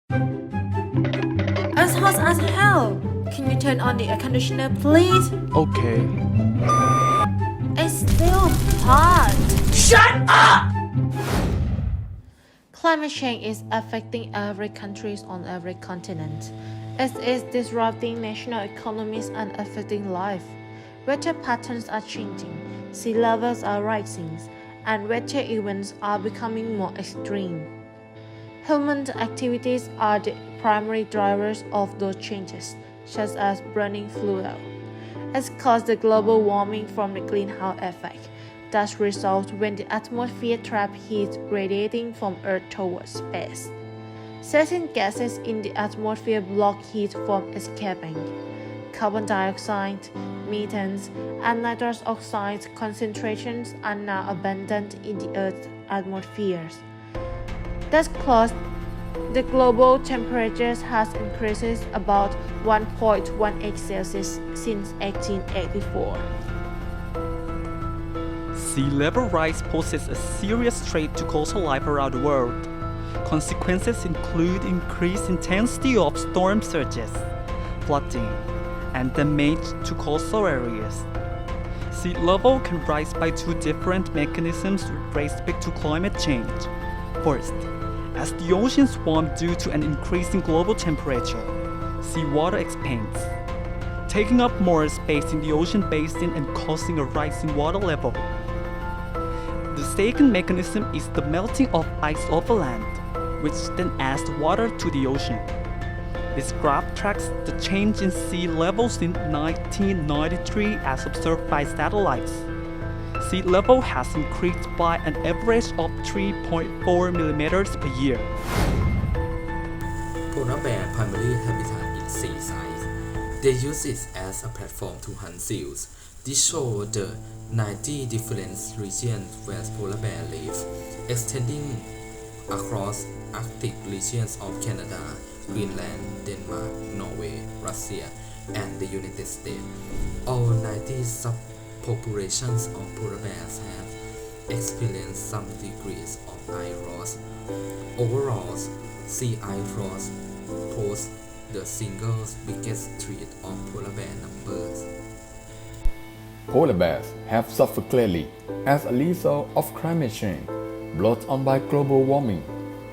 As hot as hell. Can you turn on the air conditioner, please? Okay. It's still hot. Shut up! Climate change is affecting every country on every continent. It is disrupting national economies and affecting life. Weather patterns are changing, sea levels are rising, and weather events are becoming more extreme. Human activities are the primary drivers of those changes, such as burning fuel. It's caused the global warming from the greenhouse effect that results when the atmosphere traps heat radiating from Earth towards space. Certain gases in the atmosphere block heat from escaping. Carbon dioxide, methane, and nitrous oxide concentrations are now abundant in the Earth's atmosphere. That's caused the global temperatures has increased about 1.18 Celsius since 1884. Sea level rise poses a serious threat to coastal life around the world. Consequences include increased intensity of storm surges, flooding, and damage to coastal areas. Sea level can rise by two different mechanisms with respect to climate change. First, as the oceans warm due to an increase in global temperature, seawater expands, taking up more space in the ocean basin and causing a rise in water level. The second mechanism is the melting of ice over land, which then adds water to the ocean. This graph tracks the change in sea level since 1993 as observed by satellites. Sea level has increased by an average of 3.4 millimeters per year. Polar bear primary habitat in sea size. They use it as a platform to hunt seals. This shows the 90 different regions where polar bear live, extending across Arctic regions of Canada, Greenland, Denmark, Norway, Russia, and the United States. All 90 subpopulations of polar bears have experienced some degrees of ice loss. Overall, sea ice loss poses the single biggest threat of polar bear numbers. Polar bears have suffered clearly as a result of climate change brought on by global warming.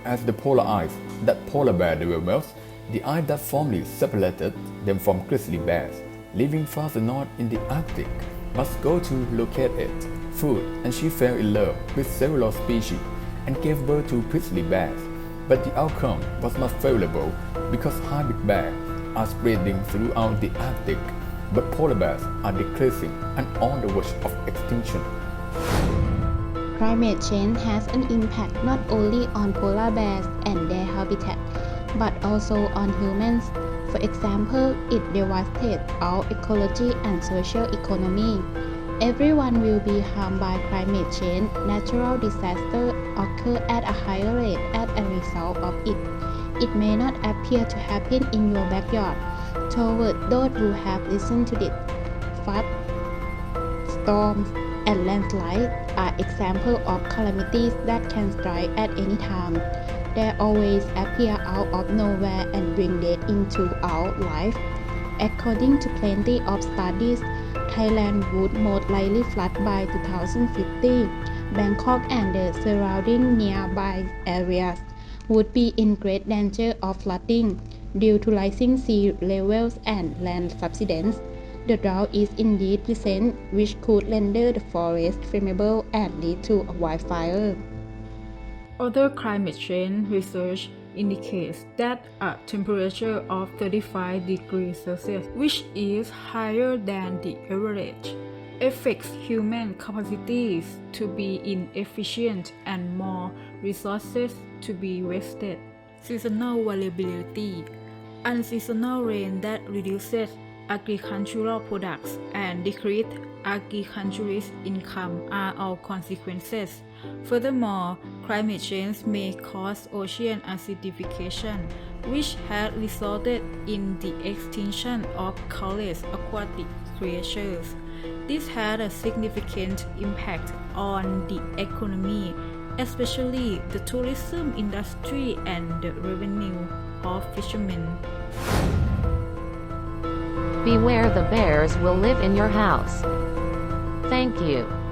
As the polar ice that polar bear develops, the ice that formerly separated them from grizzly bears living farther north in the Arctic must go to locate it, food, and she fell in love with several species and gave birth to grizzly bears. But the outcome was not favorable because hybrid bears are spreading throughout the Arctic, but polar bears are decreasing and on the verge of extinction. Climate change has an impact not only on polar bears and their habitat, but also on humans. For example, it devastates our ecology and social economy. Everyone will be harmed by climate change. Natural disasters occur at a higher rate as a result of it. It may not appear to happen in your backyard. Toward those who have listened to it, floods, storms, and landslides are examples of calamities that can strike at any time. They always appear out of nowhere and bring death into our life. According to plenty of studies, Thailand would most likely flood by 2050. Bangkok and the surrounding nearby areas would be in great danger of flooding due to rising sea levels and land subsidence. The drought is indeed present, which could render the forest flammable and lead to a wildfire. Other climate change research indicates that a temperature of 35 degrees Celsius, which is higher than the average, affects human capacities to be inefficient and more resources to be wasted. Seasonal variability. Unseasonal rain that reduces agricultural products and decreased agriculturist income are all consequences. Furthermore, climate change may cause ocean acidification, which has resulted in the extinction of countless aquatic creatures. This had a significant impact on the economy, especially the tourism industry and the revenue of fishermen. Beware the bears will live in your house. Thank you.